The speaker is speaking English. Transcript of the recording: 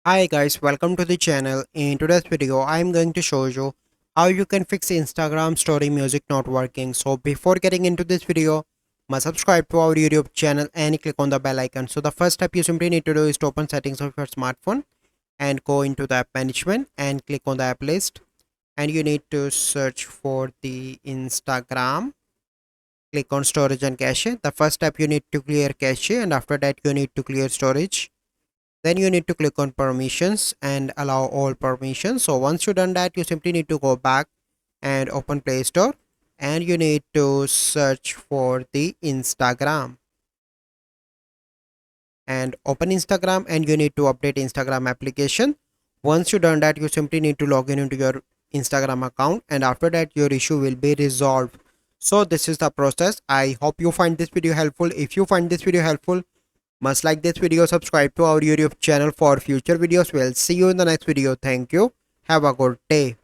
Hi guys, welcome to the channel. In today's video, I am going to show you how you can fix Instagram story music not working. So before getting into this video, must subscribe to our YouTube channel and click on the bell icon. So the first step you simply need to do is to open settings of your smartphone and go into the app management and click on the app list. And you need to search for the Instagram. Click on storage and cache. The first step you need to clear cache, and after that you need to clear storage. Then you need to click on permissions and allow all permissions. So once you've done that, you simply need to go back and open Play Store, and you need to search for the Instagram and open Instagram, and you need to update Instagram application. Once you've done that, you simply need to log in into your Instagram account, and after that your issue will be resolved. So this is the process. I hope you find this video helpful. If you find this video helpful, must like this video, subscribe to our YouTube channel for future videos. We'll see you in the next video. Thank you. Have a good day.